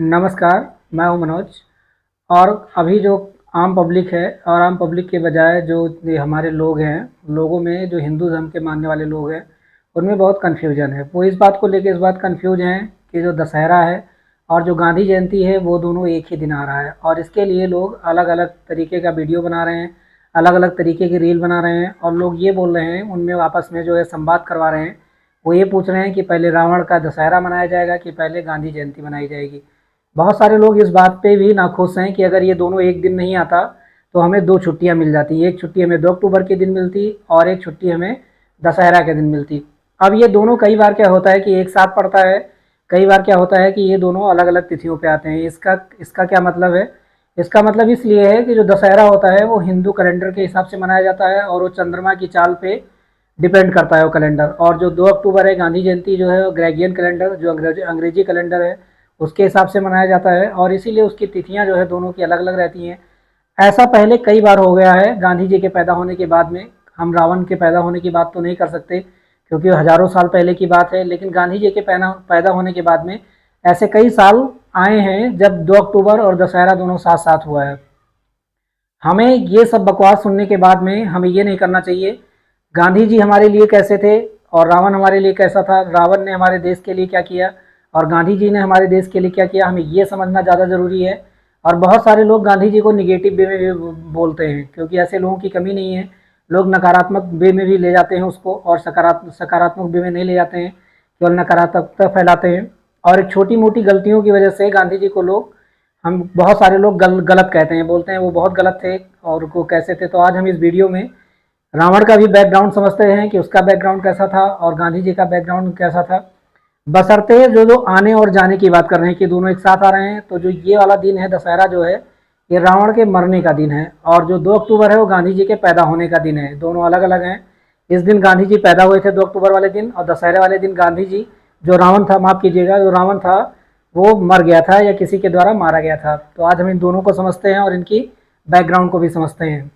नमस्कार, मैं हूँ मनोज। और अभी जो आम पब्लिक है और आम पब्लिक के बजाय जो ये हमारे लोग हैं, लोगों में जो हिंदू धर्म के मानने वाले लोग हैं, उनमें बहुत कन्फ्यूजन है। वो इस बात को लेके इस बात कन्फ्यूज हैं कि जो दशहरा है और जो गांधी जयंती है वो दोनों एक ही दिन आ रहा है, और इसके लिए लोग अलग अलग तरीके का वीडियो बना रहे हैं, अलग अलग तरीके की रील बना रहे हैं, और लोग ये बोल रहे हैं, उनमें आपस में जो है संवाद करवा रहे हैं। वो ये पूछ रहे हैं कि पहले रावण का दशहरा मनाया जाएगा कि पहले गांधी जयंती मनाई जाएगी। बहुत सारे लोग इस बात पे भी नाखुश हैं कि अगर ये दोनों एक दिन नहीं आता तो हमें दो छुट्टियां मिल जाती। एक छुट्टी हमें 2 अक्टूबर के दिन मिलती और एक छुट्टी हमें दशहरा के दिन मिलती। अब ये दोनों कई बार क्या होता है कि एक साथ पड़ता है, कई बार क्या होता है कि ये दोनों अलग अलग तिथियों पे आते हैं। इसका इसका क्या मतलब है? इसका मतलब इसलिए है कि जो दशहरा होता है वो हिंदू कैलेंडर के हिसाब से मनाया जाता है और वो चंद्रमा की चाल पे डिपेंड करता है वो कैलेंडर। और जो 2 अक्टूबर है गांधी जयंती जो है वो ग्रेगियन कैलेंडर, जो अंग्रेजी कैलेंडर है, उसके हिसाब से मनाया जाता है, और इसीलिए उसकी तिथियां जो है दोनों की अलग अलग रहती हैं। ऐसा पहले कई बार हो गया है गांधी जी के पैदा होने के बाद में। हम रावण के पैदा होने की बात तो नहीं कर सकते क्योंकि हजारों साल पहले की बात है, लेकिन गांधी जी के पैदा होने के बाद में ऐसे कई साल आए हैं जब 2 अक्टूबर और दशहरा दोनों साथ साथ हुआ है। हमें ये सब बकवास सुनने के बाद में हमें ये नहीं करना चाहिए। गांधी जी हमारे लिए कैसे थे और रावण हमारे लिए कैसा था, रावण ने हमारे देश के लिए क्या किया और गांधी जी ने हमारे देश के लिए क्या किया, हमें ये समझना ज़्यादा ज़रूरी है। और बहुत सारे लोग गांधी जी को निगेटिव वे में भी बोलते हैं, क्योंकि ऐसे लोगों की कमी नहीं है। लोग नकारात्मक वे में भी ले जाते हैं उसको, और सकारात्मक वे में नहीं ले जाते हैं, केवल नकारात्मकता फैलाते हैं। और एक छोटी मोटी गलतियों की वजह से गांधी जी को लोग, हम बहुत सारे लोग गलत कहते हैं, बोलते हैं वो बहुत गलत थे और वो कैसे थे। तो आज हम इस वीडियो में रावण का भी बैकग्राउंड समझते हैं कि उसका बैकग्राउंड कैसा था और गांधी जी का बैकग्राउंड कैसा था। बशर्ते जो जो आने और जाने की बात कर रहे हैं कि दोनों एक साथ आ रहे हैं, तो जो ये वाला दिन है दशहरा जो है, ये रावण के मरने का दिन है, और जो 2 अक्टूबर है वो गांधी जी के पैदा होने का दिन है। दोनों अलग अलग हैं। इस दिन गांधी जी पैदा हुए थे 2 अक्टूबर वाले दिन, और दशहरे वाले दिन गांधी जी, जो रावण था, माफ कीजिएगा, जो रावण था वो मर गया था या किसी के द्वारा मारा गया था। तो आज हम इन दोनों को समझते हैं और इनकी बैकग्राउंड को भी समझते हैं।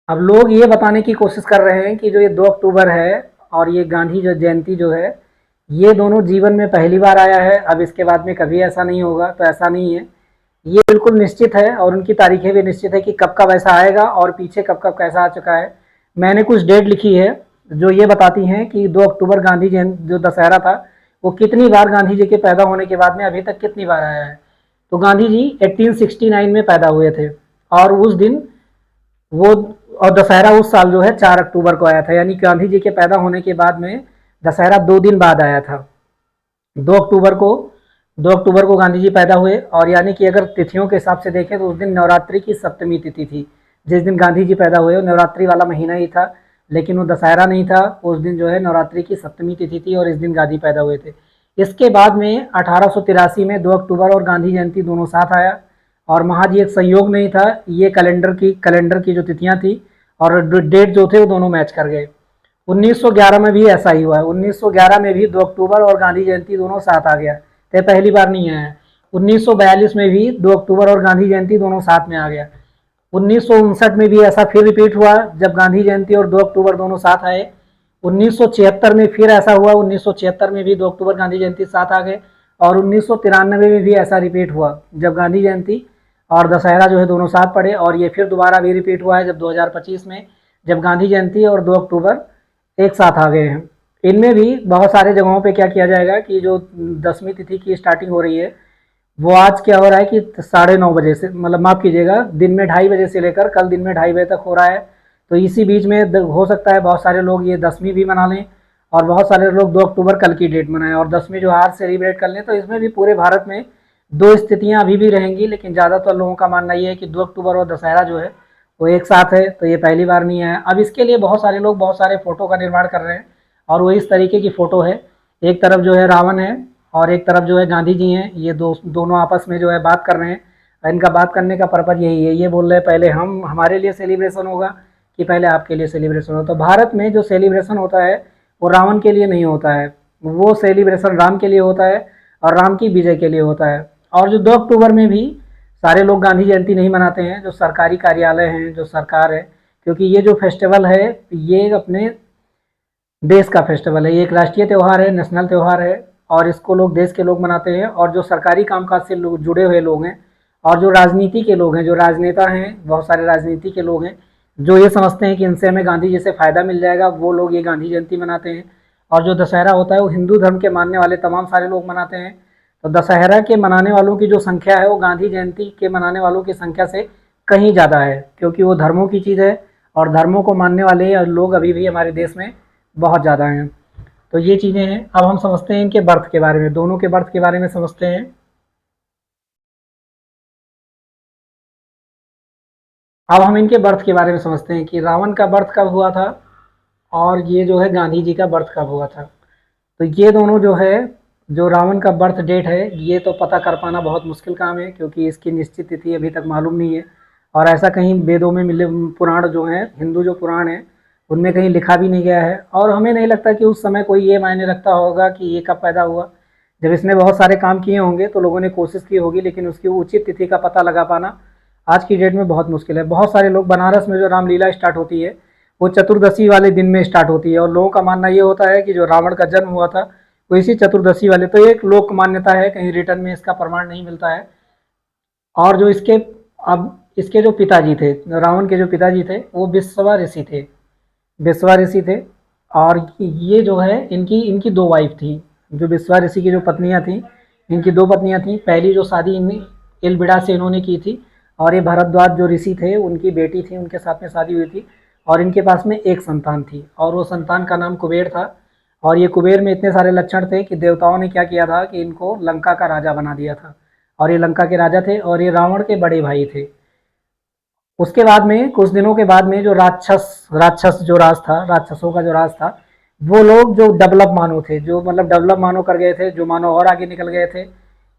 अब लोग ये बताने की कोशिश कर रहे हैं कि जो ये 2 अक्टूबर है और ये गांधी जो जयंती जो है, ये दोनों जीवन में पहली बार आया है, अब इसके बाद में कभी ऐसा नहीं होगा। तो ऐसा नहीं है, ये बिल्कुल निश्चित है, और उनकी तारीखें भी निश्चित है कि कब कब ऐसा आएगा और पीछे कब कब कैसा आ चुका है। मैंने कुछ डेट लिखी है जो ये बताती हैं कि 2 अक्टूबर गांधी जयंती जो दशहरा था वो कितनी बार गांधी जी के पैदा होने के बाद में अभी तक कितनी बार आया है। तो गांधी जी 1869 में पैदा हुए थे, और उस दिन वो, और दशहरा उस साल जो है 4 अक्टूबर को आया था, यानी गांधी जी के पैदा होने के बाद में दशहरा 2 दिन बाद आया था। 2 अक्टूबर को 2 अक्टूबर को गांधी जी पैदा हुए, और यानी कि अगर तिथियों के हिसाब से देखें तो उस दिन नवरात्रि की सप्तमी तिथि थी। जिस दिन गांधी जी पैदा हुए वो नवरात्रि वाला महीना ही था, लेकिन वो दशहरा नहीं था। उस दिन जो है नवरात्रि की सप्तमी तिथि थी और इस दिन गांधी पैदा हुए थे। इसके बाद में 1883 में 2 अक्टूबर और गांधी जयंती दोनों साथ आया, और महाजी एक संयोग नहीं था, ये कैलेंडर की जो तिथियां थी और डेट जो थे वो दोनों मैच कर गए। 1911 में भी ऐसा ही हुआ है। 1911 में भी 2 अक्टूबर और गांधी जयंती दोनों साथ आ गया, तो पहली बार नहीं आया है। 1942 में भी 2 अक्टूबर और गांधी जयंती दोनों साथ में आ गया। 1959 में भी ऐसा फिर रिपीट हुआ जब गांधी जयंती और 2 अक्टूबर दोनों साथ आए। 1976 में फिर ऐसा हुआ, 1976 में भी 2 अक्टूबर गांधी जयंती साथ आ गए। और 1993 में भी ऐसा रिपीट हुआ जब गांधी जयंती और दशहरा जो है दोनों साथ पड़े, और ये फिर दोबारा भी रिपीट हुआ है जब 2025 में, जब गांधी जयंती और 2 अक्टूबर एक साथ आ गए हैं। इनमें भी बहुत सारे जगहों पे क्या किया जाएगा कि जो 10वीं तिथि की स्टार्टिंग हो रही है, वो आज क्या हो रहा है कि 9:30 बजे से, मतलब माफ़ कीजिएगा, दिन में 2:30 बजे से लेकर कल दिन में 2:30 बजे तक हो रहा है। तो इसी बीच में हो सकता है बहुत सारे लोग ये 10वीं भी मना लें, और बहुत सारे लोग 2 अक्टूबर कल की डेट मनाएं और 10वीं जो आज सेलिब्रेट कर लें। तो इसमें भी पूरे भारत में दो स्थितियां अभी भी रहेंगी, लेकिन ज़्यादातर लोगों का मानना ये है कि 2 अक्टूबर और दशहरा जो है वो एक साथ है, तो ये पहली बार नहीं आया। अब इसके लिए बहुत सारे लोग बहुत सारे फ़ोटो का निर्माण कर रहे हैं, और वो इस तरीके की फ़ोटो है। एक तरफ जो है रावण है और एक तरफ जो है गांधी जी हैं। ये दोनों आपस में जो है बात कर रहे हैं। इनका बात करने का पर्पज़ यही है, ये बोल रहे हैं पहले हम हमारे लिए सेलिब्रेशन होगा कि पहले आपके लिए सेलिब्रेशन होगा। तो भारत में जो सेलिब्रेशन होता है वो रावण के लिए नहीं होता है, वो सेलिब्रेशन राम के लिए होता है और राम की विजय के लिए होता है। और जो 2 अक्टूबर में भी सारे लोग गांधी जयंती नहीं मनाते हैं। जो सरकारी कार्यालय हैं, जो सरकार है, क्योंकि ये जो फेस्टिवल है ये अपने देश का फेस्टिवल है, ये एक राष्ट्रीय त्यौहार है, नेशनल त्यौहार है, और इसको लोग देश के लोग मनाते हैं। और जो सरकारी कामकाज से लोग जुड़े हुए लोग हैं और जो राजनीति के लोग हैं, जो राजनेता हैं, बहुत सारे राजनीति के लोग हैं, जो ये समझते हैं कि इनसे हमें गांधी जी से फ़ायदा मिल जाएगा, वो लोग ये गांधी जयंती मनाते हैं। और जो दशहरा होता है वो हिंदू धर्म के मानने वाले तमाम सारे लोग मनाते हैं। तो दशहरा के मनाने वालों की जो संख्या है वो गांधी जयंती के मनाने वालों की संख्या से कहीं ज़्यादा है, क्योंकि वो धर्मों की चीज़ है और धर्मों को मानने वाले लोग अभी भी हमारे देश में बहुत ज़्यादा हैं। तो ये चीज़ें हैं। अब हम समझते हैं इनके बर्थ के बारे में, दोनों के बर्थ के बारे में समझते हैं। अब हम इनके बर्थ के बारे में समझते हैं कि रावण का बर्थ कब हुआ था और ये जो है गांधी जी का बर्थ कब हुआ था। तो ये दोनों जो है, जो रावण का बर्थ डेट है ये तो पता कर पाना बहुत मुश्किल काम है, क्योंकि इसकी निश्चित तिथि अभी तक मालूम नहीं है। और ऐसा कहीं वेदों में मिले पुराण जो हैं, हिंदू जो पुराण है उनमें कहीं लिखा भी नहीं गया है। और हमें नहीं लगता कि उस समय कोई ये मायने रखता होगा कि ये कब पैदा हुआ। जब इसने बहुत सारे काम किए होंगे तो लोगों ने कोशिश की होगी, लेकिन उसकी उचित तिथि का पता लगा पाना आज की डेट में बहुत मुश्किल है। बहुत सारे लोग, बनारस में जो रामलीला स्टार्ट होती है वो चतुर्दशी वाले दिन में स्टार्ट होती है, और लोगों का मानना ये होता है कि जो रावण का जन्म हुआ था वो इसी चतुर्दशी वाले, तो एक लोक मान्यता है, कहीं रिटर्न में इसका प्रमाण नहीं मिलता है। और जो इसके, अब इसके जो पिताजी थे, रावण के जो पिताजी थे वो विश्रवा ऋषि थे, विश्रवा ऋषि थे। और ये जो है इनकी इनकी दो वाइफ थी, जो विश्रवा ऋषि की जो पत्नियां थी, इनकी दो पत्नियां थी। पहली जो शादी इलबिड़ा से इन्होंने की थी, और ये भरद्वाज जो ऋषि थे उनकी बेटी थी, उनके साथ में शादी हुई थी। और इनके पास में एक संतान थी, और वो संतान का नाम कुबेर था। और ये कुबेर में इतने सारे लक्षण थे कि देवताओं ने क्या किया था कि इनको लंका का राजा बना दिया था, और ये लंका के राजा थे और ये रावण के बड़े भाई थे। उसके बाद में, कुछ दिनों के बाद में, जो राक्षस राक्षस जो राज था, राक्षसों का जो राज था, वो लोग जो डेवलप मानो थे, जो मतलब डेवलप मानो कर गए थे, जो मानो और आगे निकल गए थे,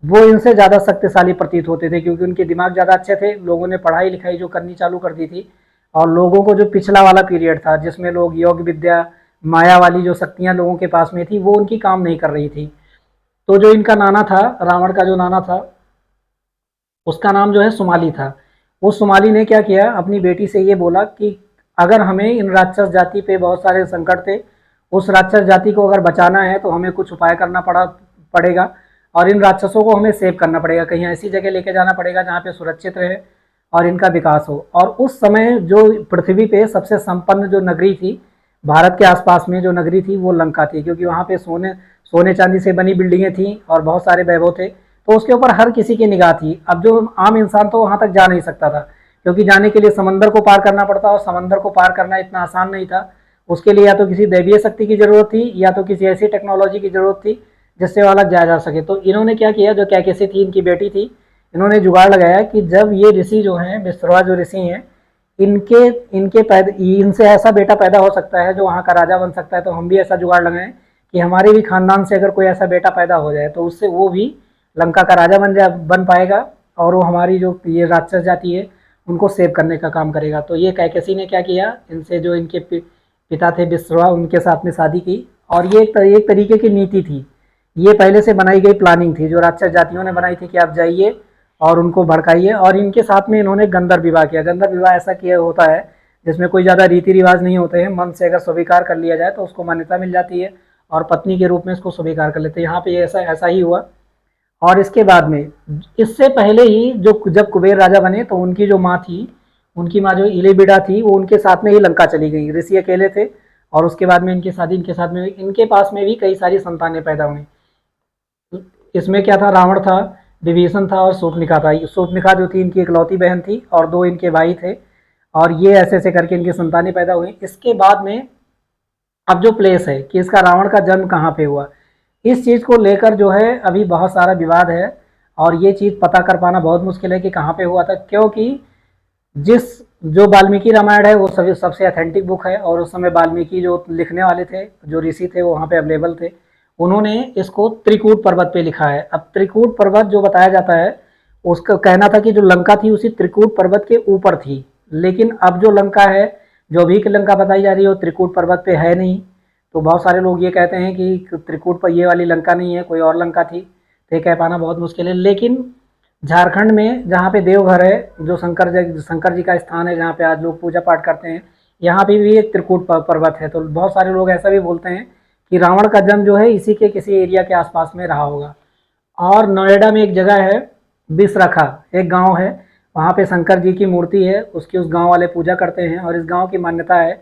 वो इनसे ज़्यादा शक्तिशाली प्रतीत होते थे, क्योंकि उनके दिमाग ज़्यादा अच्छे थे। लोगों ने पढ़ाई लिखाई जो करनी चालू कर दी थी, और लोगों को जो पिछला वाला पीरियड था जिसमें लोग योग विद्या, माया वाली जो शक्तियाँ लोगों के पास में थी, वो उनकी काम नहीं कर रही थी। तो जो इनका नाना था, रावण का जो नाना था, उसका नाम जो है सुमाली था। उस सुमाली ने क्या किया, अपनी बेटी से ये बोला कि अगर हमें इन राक्षस जाति पे बहुत सारे संकट थे, उस राक्षस जाति को अगर बचाना है तो हमें कुछ उपाय करना पड़ेगा, और इन राक्षसों को हमें सेव करना पड़ेगा, कहीं ऐसी जगह लेके जाना पड़ेगा जहाँ पे सुरक्षित रहे और इनका विकास हो। और उस समय जो पृथ्वी पे सबसे संपन्न जो नगरी थी, भारत के आसपास में जो नगरी थी वो लंका थी, क्योंकि वहाँ पे सोने सोने चांदी से बनी बिल्डिंगें थी और बहुत सारे वैभव थे, तो उसके ऊपर हर किसी की निगाह थी। अब जो आम इंसान तो वहाँ तक जा नहीं सकता था, क्योंकि जाने के लिए समंदर को पार करना पड़ता, और समंदर को पार करना इतना आसान नहीं था। उसके लिए या तो किसी दैवीय शक्ति की जरूरत थी, या तो किसी ऐसी टेक्नोलॉजी की जरूरत थी जिससे वाला जाया जा सके। तो इन्होंने क्या किया, जो कैकेसी थी, इनकी बेटी थी, इन्होंने जुगाड़ लगाया कि जब ये ऋषि जो हैं, विश्रवा जो ऋषि हैं, इनके इनके पैदा इनसे ऐसा बेटा पैदा हो सकता है जो वहाँ का राजा बन सकता है, तो हम भी ऐसा जुगाड़ लगाएं कि हमारे भी खानदान से अगर कोई ऐसा बेटा पैदा हो जाए तो उससे वो भी लंका का राजा बन पाएगा, और वो हमारी जो ये राक्षस जाति है उनको सेव करने का काम करेगा। तो ये कैकेसी ने क्या किया, इनसे जो इनके पिता थे विश्रवा, उनके साथ में शादी की। और ये एक तरीके की नीति थी, ये पहले से बनाई गई प्लानिंग थी, जो राक्षस जातियों ने बनाई थी कि आप जाइए और उनको भड़काइए। और इनके साथ में इन्होंने गंधर्व विवाह किया। गंधर्व विवाह ऐसा किया होता है जिसमें कोई ज़्यादा रीति रिवाज नहीं होते हैं, मन से अगर स्वीकार कर लिया जाए तो उसको मान्यता मिल जाती है, और पत्नी के रूप में इसको स्वीकार कर लेते हैं। यहाँ पे ऐसा ऐसा ही हुआ। और इसके बाद में, इससे पहले ही जो जब कुबेर राजा बने तो उनकी जो माँ थी, उनकी माँ जो इलेबिडा थी, वो उनके साथ में ही लंका चली गई। ऋषि अकेले थे, और उसके बाद में इनकी शादी इनके साथ में हुई। इनके पास में भी कई सारी संतानें पैदा हुई। इसमें क्या था, रावण था, विभीषण था और शूर्पणखा था। शूर्पणखा जो थी इनकी इकलौती बहन थी, और दो इनके भाई थे, और ये ऐसे ऐसे करके इनकी संतानें पैदा हुई। इसके बाद में अब जो प्लेस है कि इसका रावण का जन्म कहाँ पे हुआ, इस चीज़ को लेकर जो है अभी बहुत सारा विवाद है, और ये चीज़ पता कर पाना बहुत मुश्किल है कि कहाँ पे हुआ था। क्योंकि जिस जो वाल्मीकि रामायण है वो सभी सबसे अथेंटिक बुक है, और उस समय वाल्मीकि जो लिखने वाले थे, जो ऋषि थे, वो वहाँ पे अवेलेबल थे। उन्होंने इसको त्रिकूट पर्वत पे लिखा है। अब त्रिकूट पर्वत जो बताया जाता है, उसका कहना था कि जो लंका थी उसी त्रिकूट पर्वत के ऊपर थी, लेकिन अब जो लंका है, जो अभी की लंका बताई जा रही है, वो त्रिकूट पर्वत पे है नहीं। तो बहुत सारे लोग ये कहते हैं कि त्रिकूट पर ये वाली लंका नहीं है, कोई और लंका थी। तो ये कह पाना बहुत मुश्किल है। लेकिन झारखंड में जहाँ पे देवघर है, जो शंकर जी का स्थान है, जहाँ पे आज लोग पूजा पाठ करते हैं, यहाँ पे भी एक त्रिकूट पर्वत है। तो बहुत सारे लोग ऐसा भी बोलते हैं कि रावण का जन्म जो है इसी के किसी एरिया के आसपास में रहा होगा। और नोएडा में एक जगह है बिसरखा, एक गांव है, वहाँ पे शंकर जी की मूर्ति है, उसकी उस गांव वाले पूजा करते हैं। और इस गांव की मान्यता है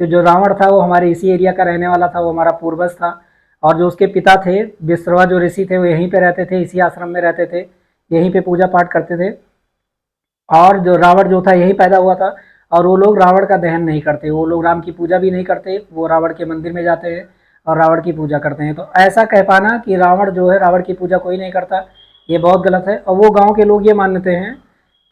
कि जो रावण था वो हमारे इसी एरिया का रहने वाला था, वो हमारा पूर्वज था। और जो उसके पिता थे विश्रवा जो ऋषि थे वो यहीं पे रहते थे, इसी आश्रम में रहते थे, यहीं पे पूजा पाठ करते थे। और जो रावण जो था यही पैदा हुआ था। और वो लोग रावण का दहन नहीं करते, वो लोग राम की पूजा भी नहीं करते, वो रावण के मंदिर में जाते हैं और रावण की पूजा करते हैं। तो ऐसा कह पाना कि रावण जो है रावण की पूजा कोई नहीं करता, ये बहुत गलत है। और वो गांव के लोग ये मानते हैं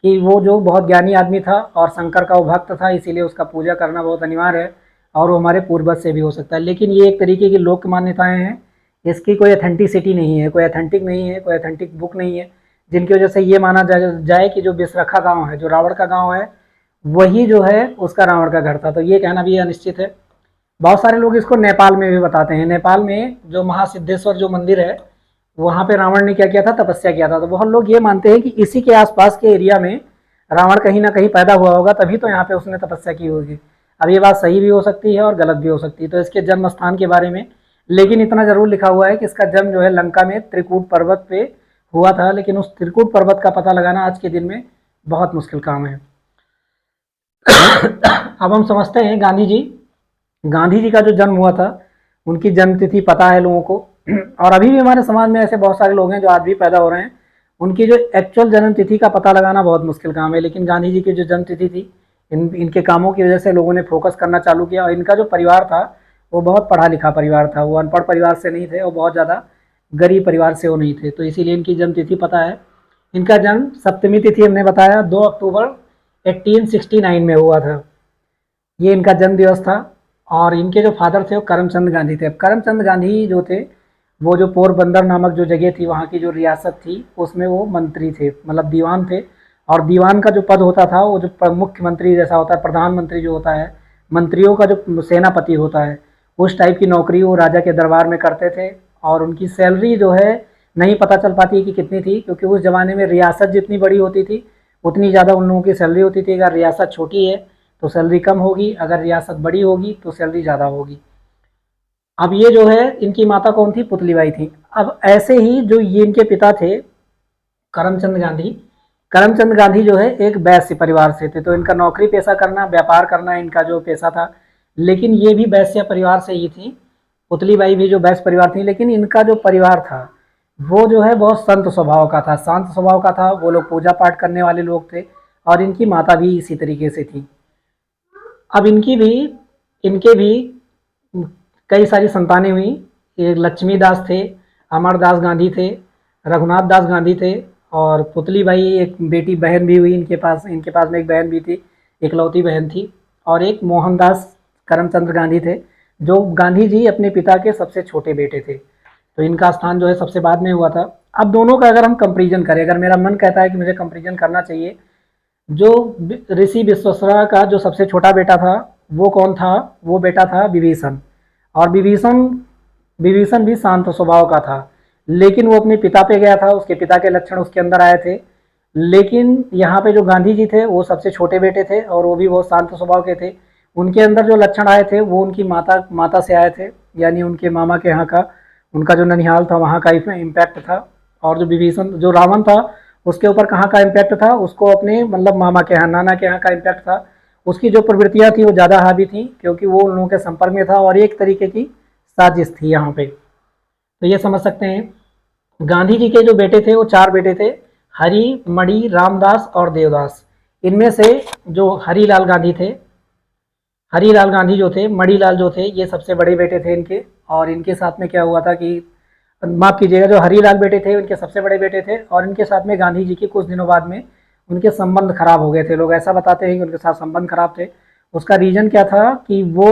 कि वो जो बहुत ज्ञानी आदमी था और शंकर का वो भक्त था, इसीलिए उसका पूजा करना बहुत अनिवार्य है और वो हमारे पूर्वज से भी हो सकता है। लेकिन ये एक तरीके की लोक मान्यताएं हैं, इसकी कोई अथेंटिसिटी नहीं है, कोई अथेंटिक नहीं है, कोई अथेंटिक बुक नहीं है जिनकी वजह से ये माना जाए कि जो बिसरखा गांव है, जो रावण का गांव है, वही जो है उसका रावण का घर था। तो ये कहना भी अनिश्चित है। बहुत सारे लोग इसको नेपाल में भी बताते हैं। नेपाल में जो महासिद्धेश्वर जो मंदिर है, वहाँ पे रावण ने क्या किया था, तपस्या किया था। तो बहुत लोग ये मानते हैं कि इसी के आसपास के एरिया में रावण कहीं ना कहीं पैदा हुआ होगा, तभी तो यहाँ पे उसने तपस्या की होगी। अब ये बात सही भी हो सकती है और गलत भी हो सकती है। तो इसके जन्म स्थान के बारे में लेकिन इतना जरूर लिखा हुआ है कि इसका जन्म जो है लंका में त्रिकूट पर्वत पे हुआ था। लेकिन उस त्रिकूट पर्वत का पता लगाना आज के दिन में बहुत मुश्किल काम है। अब हम समझते हैं गांधी जी। गांधी जी का जो जन्म हुआ था, उनकी जन्म तिथि पता है लोगों को। और अभी भी हमारे समाज में ऐसे बहुत सारे लोग हैं जो आज भी पैदा हो रहे हैं, उनकी जो एक्चुअल जन्म तिथि का पता लगाना बहुत मुश्किल काम है। लेकिन गांधी जी की जो जन्म तिथि थी, इनके कामों की वजह से लोगों ने फोकस करना चालू किया। और इनका जो परिवार था वो बहुत पढ़ा लिखा परिवार था, वो अनपढ़ परिवार से नहीं थे और बहुत ज़्यादा गरीब परिवार से वो नहीं थे। तो इसीलिए इनकी जन्म तिथि पता है। इनका जन्म सप्तमी तिथि हमने बताया 2 अक्टूबर 1869 में हुआ था, ये इनका जन्म दिवस था। और इनके जो फादर थे वो करमचंद गांधी थे। अब करमचंद गांधी जो थे, वो जो पोरबंदर नामक जो जगह थी, वहाँ की जो रियासत थी, उसमें वो मंत्री थे, मतलब दीवान थे। और दीवान का जो पद होता था वो जो मुख्यमंत्री जैसा होता है, प्रधानमंत्री जो होता है, मंत्रियों का जो सेनापति होता है, उस टाइप की नौकरी वो राजा के दरबार में करते थे। और उनकी सैलरी जो है नहीं पता चल पाती कि कितनी थी, क्योंकि उस ज़माने में रियासत जितनी बड़ी होती थी उतनी ज़्यादा उन लोगों की सैलरी होती थी। अगर रियासत छोटी है तो सैलरी कम होगी, अगर रियासत बड़ी होगी तो सैलरी ज़्यादा होगी। अब ये जो है, इनकी माता कौन थी, पुतलीबाई थी। अब ऐसे ही जो ये इनके पिता थे करमचंद गांधी, करमचंद गांधी जो है एक वैश्य परिवार से थे। तो इनका नौकरी पेशा करना, व्यापार करना इनका जो पेशा था। लेकिन ये भी वैश्य परिवार से ही थी, पुतलीबाई भी जो वैश्य परिवार थी। लेकिन इनका जो परिवार था वो जो है बहुत संत स्वभाव का था, शांत स्वभाव का था। वो लोग पूजा पाठ करने वाले लोग थे और इनकी माता भी इसी तरीके से थी। अब इनके भी कई सारी संतानें हुई। एक लक्ष्मी दास थे, अमरदास गांधी थे, रघुनाथ दास गांधी थे। और पुतलीबाई एक बेटी बहन भी हुई इनके पास में एक बहन भी थी, इकलौती बहन थी। और एक मोहनदास करमचंद गांधी थे, जो गांधी जी अपने पिता के सबसे छोटे बेटे थे। तो इनका स्थान जो है सबसे बाद में हुआ था। अब दोनों का अगर हम कंपेरिजन करें, अगर मेरा मन कहता है कि मुझे कंपेरिजन करना चाहिए, जो ऋषि विश्वामित्र का जो सबसे छोटा बेटा था वो कौन था, वो बेटा था विभीषण। और विभीषण विभीषण भी शांत स्वभाव का था, लेकिन वो अपने पिता पे गया था, उसके पिता के लक्षण उसके अंदर आए थे। लेकिन यहाँ पे जो गांधी जी थे वो सबसे छोटे बेटे थे और वो भी बहुत शांत स्वभाव के थे। उनके अंदर जो लक्षण आए थे वो उनकी माता से आए थे, यानी उनके मामा के यहाँ का, उनका जो ननिहाल था वहाँ का इम्पैक्ट था। और जो विभीषण जो रावण था उसके ऊपर कहाँ का इम्पैक्ट था, उसको अपने मतलब मामा के यहाँ, नाना के यहाँ का इम्पैक्ट था। उसकी जो प्रवृत्तियाँ थी वो ज़्यादा हावी थी, क्योंकि वो उन लोगों के संपर्क में था और एक तरीके की साजिश थी यहाँ पे। तो ये समझ सकते हैं। गांधी जी के जो बेटे थे वो 4 बेटे थे, हरि, मणि, रामदास और देवदास। इनमें से जो हरिलाल गांधी थे, हरिलाल गांधी जो थे, मणिलाल जो थे, ये सबसे बड़े बेटे थे इनके। और इनके साथ में क्या हुआ था कि, माफ़ कीजिएगा, जो हरिलाल बेटे थे उनके सबसे बड़े बेटे थे। और इनके साथ में गांधी जी के कुछ दिनों बाद में उनके संबंध खराब हो गए थे। लोग ऐसा बताते हैं कि उनके साथ संबंध खराब थे। उसका रीज़न क्या था कि वो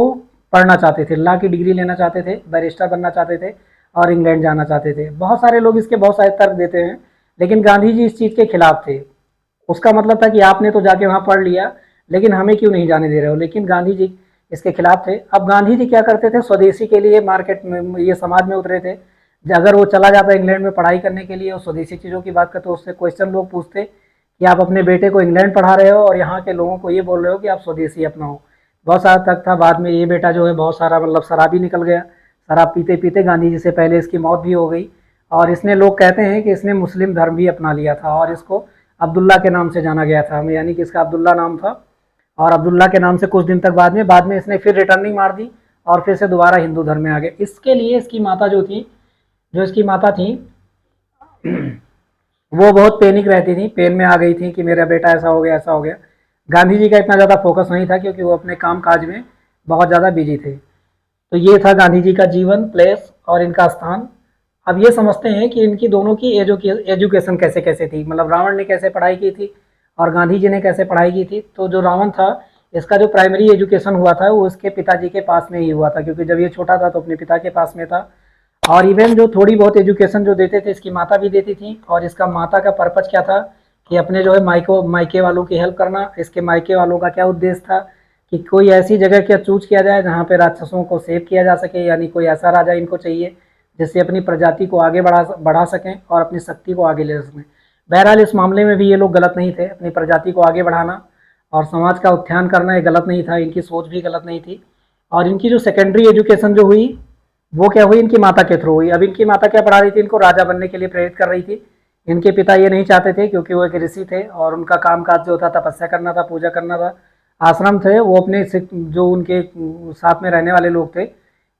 पढ़ना चाहते थे, लॉ की डिग्री लेना चाहते थे, बैरिस्टर बनना चाहते थे और इंग्लैंड जाना चाहते थे। बहुत सारे लोग इसके बहुत सारे तर्क देते हैं, लेकिन गांधी जी इस चीज़ के खिलाफ थे। उसका मतलब था कि आपने तो जाके वहाँ पढ़ लिया, लेकिन हमें क्यों नहीं जाने दे रहे हो। लेकिन गांधी जी इसके खिलाफ थे। अब गांधी जी क्या करते थे, स्वदेशी के लिए मार्केट में, ये समाज में उतरे थे। अगर वो चला जाता इंग्लैंड में पढ़ाई करने के लिए और स्वदेशी चीज़ों की बात करते, उससे क्वेश्चन लोग पूछते कि आप अपने बेटे को इंग्लैंड पढ़ा रहे हो और यहाँ के लोगों को ये बोल रहे हो कि आप स्वदेशी अपनाओ। बहुत साल तक था। बाद में ये बेटा जो है बहुत सारा मतलब शराबी निकल गया, शराब पीते पीते गांधी जी से पहले इसकी मौत भी हो गई। और इसने, लोग कहते हैं कि इसने मुस्लिम धर्म भी अपना लिया था और इसको अब्दुल्ला के नाम से जाना गया था, यानी कि इसका अब्दुल्ला नाम था। और अब्दुल्ला के नाम से कुछ दिन तक बाद में इसने फिर रिटर्निंग मार दी और फिर से दोबारा हिंदू धर्म में आ गए। इसके लिए इसकी माता जो थी, जो इसकी माता थी, वो बहुत पैनिक रहती थी, पेन में आ गई थी कि मेरा बेटा ऐसा हो गया, ऐसा हो गया। गांधी जी का इतना ज़्यादा फोकस नहीं था क्योंकि वो अपने काम काज में बहुत ज़्यादा बिजी थे। तो ये था गांधी जी का जीवन, प्लेस और इनका स्थान। अब ये समझते हैं कि इनकी दोनों की एजुकेशन कैसे कैसे थी, मतलब रावण ने कैसे पढ़ाई की थी और गांधी जी ने कैसे पढ़ाई की थी। तो जो रावण था, इसका जो प्राइमरी एजुकेशन हुआ था वो उसके पिताजी के पास में ही हुआ था, क्योंकि जब ये छोटा था तो अपने पिता के पास में था। और इवन जो थोड़ी बहुत एजुकेशन जो देते थे, इसकी माता भी देती थी। और इसका माता का पर्पज क्या था कि अपने जो है मायके वालों की हेल्प करना। इसके मायके वालों का क्या उद्देश्य था कि कोई ऐसी जगह क्या चूज किया जाए जहाँ पे राक्षसों को सेव किया जा सके, यानी कोई ऐसा राजा इनको चाहिए जिससे अपनी प्रजाति को आगे बढ़ा सकें और अपनी शक्ति को आगे ले सकें। बहरहाल इस मामले में भी ये लोग गलत नहीं थे, अपनी प्रजाति को आगे बढ़ाना और समाज का उत्थान करना ये गलत नहीं था, इनकी सोच भी गलत नहीं थी। और इनकी जो सेकेंडरी एजुकेशन जो हुई वो क्या हुई, इनकी माता के थ्रू हुई। अब इनकी माता क्या पढ़ा रही थी, इनको राजा बनने के लिए प्रेरित कर रही थी। इनके पिता ये नहीं चाहते थे क्योंकि वो एक ऋषि थे और उनका काम काज जो था तपस्या करना था, पूजा करना था। आश्रम थे, वो अपने जो उनके साथ में रहने वाले लोग थे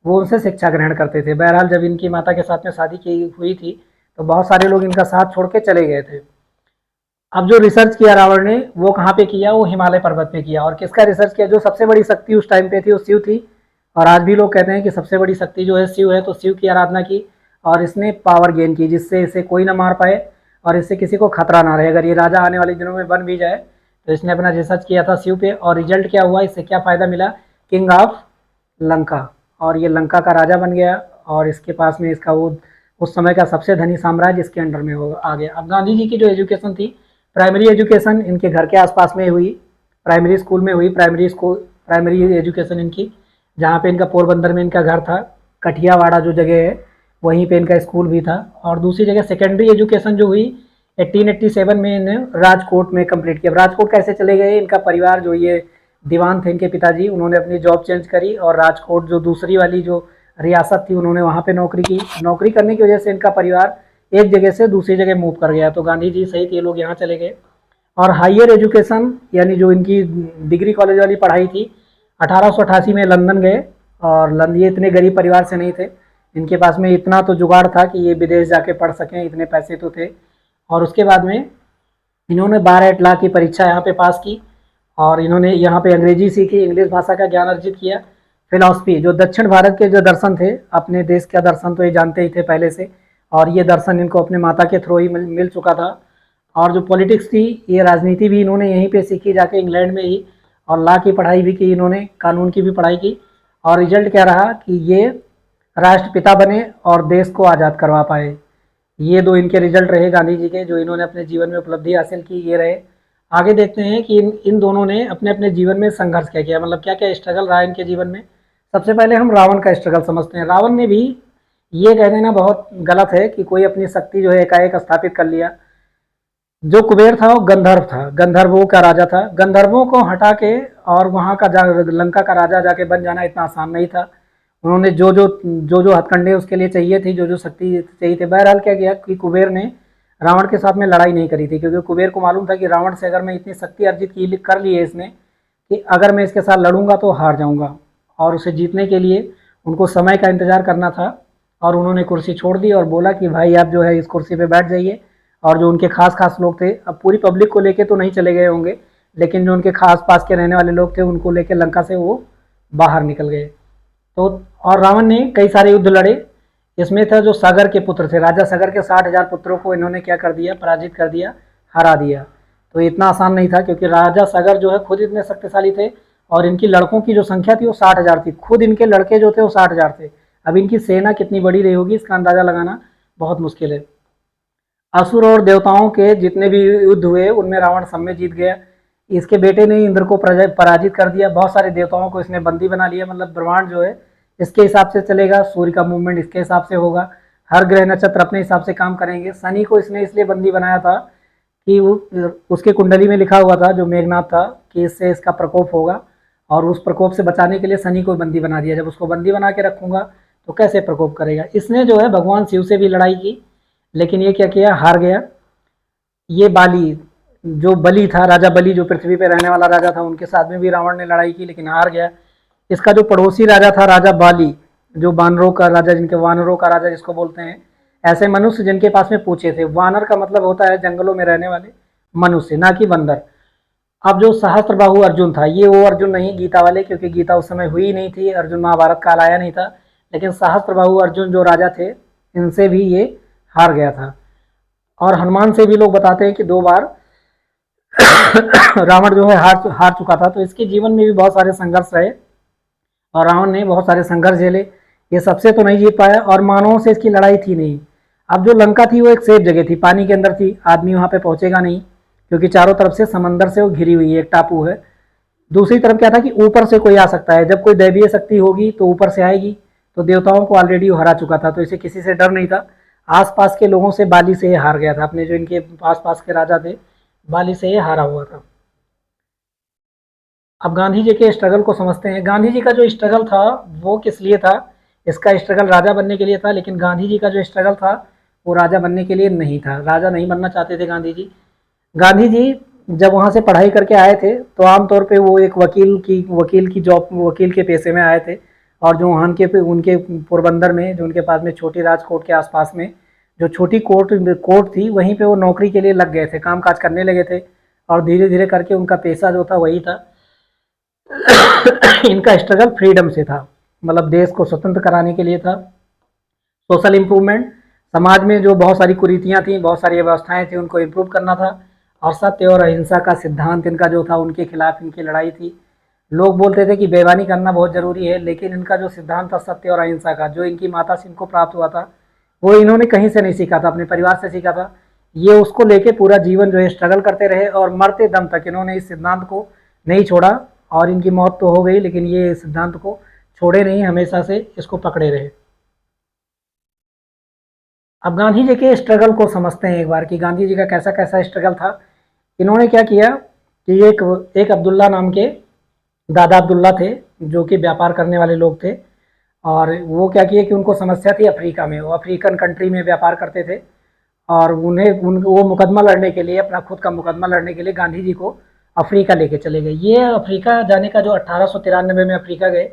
वो उनसे शिक्षा ग्रहण करते थे। बहरहाल जब इनकी माता के साथ में शादी की हुई थी तो बहुत सारे लोग इनका साथ छोड़ के चले गए थे। अब जो रिसर्च किया रावण ने वो कहाँ पे किया, वो हिमालय पर्वत पे किया। और किसका रिसर्च किया, जो सबसे बड़ी शक्ति उस टाइम पे थी वो शिव थी। और आज भी लोग कहते हैं कि सबसे बड़ी शक्ति जो है शिव है, तो शिव की आराधना की और इसने पावर गेन की जिससे इसे कोई ना मार पाए और इससे किसी को खतरा ना रहे। अगर ये राजा आने वाले दिनों में बन भी जाए तो इसने अपना रिसर्च किया था शिव पे। और रिजल्ट क्या हुआ, इससे क्या फ़ायदा मिला, किंग ऑफ लंका। और ये लंका का राजा बन गया और इसके पास में इसका वो उस समय का सबसे धनी साम्राज्य इसके अंडर में हो आ गया। अब गांधी जी की जो एजुकेशन थी, प्राइमरी एजुकेशन इनके घर के आसपास में हुई, प्राइमरी स्कूल में हुई। प्राइमरी एजुकेशन इनकी, जहाँ पे इनका पोरबंदर में इनका घर था, कठियावाड़ा जो जगह है वहीं पे इनका स्कूल भी था। और दूसरी जगह सेकेंडरी एजुकेशन जो हुई 1887 में इन्हें राजकोट में कंप्लीट किया। राजकोट कैसे चले गए, इनका परिवार जो ये दीवान थे इनके पिताजी, उन्होंने अपनी जॉब चेंज करी और राजकोट जो दूसरी वाली जो रियासत थी उन्होंने वहाँ पे नौकरी की। नौकरी करने की वजह से इनका परिवार एक जगह से दूसरी जगह मूव कर गया, तो गांधी जी सहित ये लोग यहाँ चले गए। और हायर एजुकेशन यानी जो इनकी डिग्री कॉलेज वाली पढ़ाई थी 1888 में लंदन गए। और ये इतने गरीब परिवार से नहीं थे, इनके पास में इतना तो जुगाड़ था कि ये विदेश जाके पढ़ सकें, इतने पैसे तो थे। और उसके बाद में इन्होंने 12 लाख की परीक्षा यहाँ पे पास की और इन्होंने यहाँ पे अंग्रेजी सीखी, इंग्लिश भाषा का ज्ञान अर्जित किया। फिलॉसफी, जो दक्षिण भारत के जो दर्शन थे, अपने देश का दर्शन तो ये जानते ही थे पहले से, और ये दर्शन इनको अपने माता के थ्रू ही मिल चुका था। और जो पॉलिटिक्स थी, ये राजनीति भी इन्होंने यहीं पे सीखी जाके इंग्लैंड में ही। और लॉ की पढ़ाई भी की इन्होंने, कानून की भी पढ़ाई की। और रिजल्ट क्या रहा कि ये राष्ट्रपिता बने और देश को आज़ाद करवा पाए। ये दो इनके रिजल्ट रहे गांधी जी के, जो इन्होंने अपने जीवन में उपलब्धि हासिल की, ये रहे। आगे देखते हैं कि इन दोनों ने अपने अपने जीवन में संघर्ष क्या किया, मतलब क्या क्या स्ट्रगल रहा इनके जीवन में। सबसे पहले हम रावण का स्ट्रगल समझते हैं। रावण ने भी, ये कह देना बहुत गलत है कि कोई अपनी शक्ति जो है एकाएक स्थापित कर लिया। जो कुबेर था वो गंधर्व था, गंधर्वों का राजा था। गंधर्वों को हटा के और वहाँ का लंका का राजा जाके बन जाना इतना आसान नहीं था। उन्होंने जो हथकंडे उसके लिए चाहिए थी, जो शक्ति चाहिए थी। बहरहाल क्या किया कि कुबेर ने रावण के साथ में लड़ाई नहीं करी थी, क्योंकि कुबेर को मालूम था कि रावण से अगर मैं इतनी शक्ति अर्जित कर ली है इसने, कि अगर मैं इसके साथ लड़ूंगा तो हार जाऊंगा। और उसे जीतने के लिए उनको समय का इंतजार करना था। और उन्होंने कुर्सी छोड़ दी और बोला कि भाई आप जो है इस कुर्सी पे बैठ जाइए। और जो उनके खास लोग थे, अब पूरी पब्लिक को लेके तो नहीं चले गए होंगे, लेकिन जो उनके खास पास के रहने वाले लोग थे उनको लेके लंका से वो बाहर निकल गए। तो और रावण ने कई सारे युद्ध लड़े। इसमें था जो सागर के पुत्र थे, राजा सागर के 60,000 पुत्रों को इन्होंने क्या कर दिया, पराजित कर दिया, हरा दिया। तो इतना आसान नहीं था, क्योंकि राजा सागर जो है खुद इतने शक्तिशाली थे और इनकी लड़कों की जो संख्या थी वो 60,000 थी। खुद इनके लड़के जो थे वो 60,000 थे। अब इनकी सेना कितनी बड़ी रही होगी इसका अंदाजा लगाना बहुत मुश्किल है। असुर और देवताओं के जितने भी युद्ध हुए उनमें रावण सब में जीत गया। इसके बेटे ने इंद्र को पराजित कर दिया। बहुत सारे देवताओं को इसने बंदी बना लिया। मतलब ब्रह्मांड जो है इसके हिसाब से चलेगा, सूर्य का मूवमेंट इसके हिसाब से होगा, हर ग्रह नक्षत्र अपने हिसाब से काम करेंगे। शनि को इसने इसलिए बंदी बनाया था कि उसके कुंडली में लिखा हुआ था, जो मेघनाथ था, कि इससे इसका प्रकोप होगा और उस प्रकोप से बचाने के लिए शनि को बंदी बना दिया। जब उसको बंदी बना के रखूंगा तो कैसे प्रकोप करेगा। इसने जो है भगवान शिव से भी लड़ाई की, लेकिन ये क्या किया, हार गया। ये बाली जो बलि था, राजा बलि जो पृथ्वी पे रहने वाला राजा था, उनके साथ में भी रावण ने लड़ाई की लेकिन हार गया। इसका जो पड़ोसी राजा था, राजा बाली, जो वानरों का राजा, जिनके वानरों का राजा जिसको बोलते हैं, ऐसे मनुष्य जिनके पास में पूछे थे। वानर का मतलब होता है जंगलों में रहने वाले मनुष्य, ना कि बंदर। अब जो सहस्त्रबाहु अर्जुन था, ये वो अर्जुन नहीं गीता वाले, क्योंकि गीता उस समय हुई नहीं थी, अर्जुन महाभारत काल आया नहीं था। लेकिन सहस्त्रबाहु अर्जुन जो राजा थे, इनसे भी ये हार गया था। और हनुमान से भी लोग बताते हैं कि 2 बार रावण जो है हार चुका था। तो इसके जीवन में भी बहुत सारे संघर्ष रहे और रावण ने बहुत सारे संघर्ष झेले। ये सबसे तो नहीं जीत पाया और मानवों से इसकी लड़ाई थी नहीं। अब जो लंका थी वो एक सेफ जगह थी, पानी के अंदर थी, आदमी वहां पे पहुंचेगा नहीं, क्योंकि चारों तरफ से समंदर से वो घिरी हुई है, एक टापू है। दूसरी तरफ क्या था कि ऊपर से कोई आ सकता है, जब कोई दैवीय शक्ति होगी तो ऊपर से आएगी। तो देवताओं को ऑलरेडी हरा चुका था, तो इसे किसी से डर नहीं था। आसपास के लोगों से बाली से ये हार गया था, अपने जो इनके पास पास के राजा थे, बाली से ये हारा हुआ था। अब गांधी जी के स्ट्रगल को समझते हैं। गांधी जी का जो स्ट्रगल था वो किस लिए था। इसका स्ट्रगल राजा बनने के लिए था, लेकिन गांधी जी का जो स्ट्रगल था वो राजा बनने के लिए नहीं था। राजा नहीं बनना चाहते थे गांधी जी। गांधी जी जब वहाँ से पढ़ाई करके आए थे तो आमतौर पे वो एक वकील के पेशे में आए थे। और जो वहाँ के उनके पोरबंदर में, जो उनके पास में छोटी राजकोट के आसपास में जो छोटी कोर्ट थी, वहीं पे वो नौकरी के लिए लग गए थे, काम काज करने लगे थे। और धीरे धीरे करके उनका पेशा जो था वही था। इनका स्ट्रगल फ्रीडम से था, मतलब देश को स्वतंत्र कराने के लिए था। सोशल इम्प्रूवमेंट, समाज में जो बहुत सारी कुरीतियाँ थी, बहुत सारी व्यवस्थाएं थी, उनको इम्प्रूव करना था। और सत्य और अहिंसा का सिद्धांत इनका जो था, उनके खिलाफ इनकी लड़ाई थी। लोग बोलते थे कि बेईमानी करना बहुत ज़रूरी है, लेकिन इनका जो सिद्धांत था सत्य और अहिंसा का, जो इनकी माता से इनको प्राप्त हुआ था, वो इन्होंने कहीं से नहीं सीखा था, अपने परिवार से सीखा था। ये उसको लेके पूरा जीवन जो है स्ट्रगल करते रहे और मरते दम तक इन्होंने इस सिद्धांत को नहीं छोड़ा। और इनकी मौत तो हो गई, लेकिन ये सिद्धांत को छोड़े नहीं, हमेशा से इसको पकड़े रहे। अब गांधी जी के स्ट्रगल को समझते हैं एक बार कि गांधी जी का कैसा कैसा स्ट्रगल था। इन्होंने क्या किया कि एक अब्दुल्ला नाम के दादा अब्दुल्ला थे, जो कि व्यापार करने वाले लोग थे। और वो क्या किए कि उनको समस्या थी अफ्रीका में, वो अफ्रीकन कंट्री में व्यापार करते थे। और वो मुकदमा लड़ने के लिए, अपना खुद का मुकदमा लड़ने के लिए गांधी जी को अफ्रीका लेके चले गए। ये अफ्रीका जाने का जो 1893 में अफ्रीका गए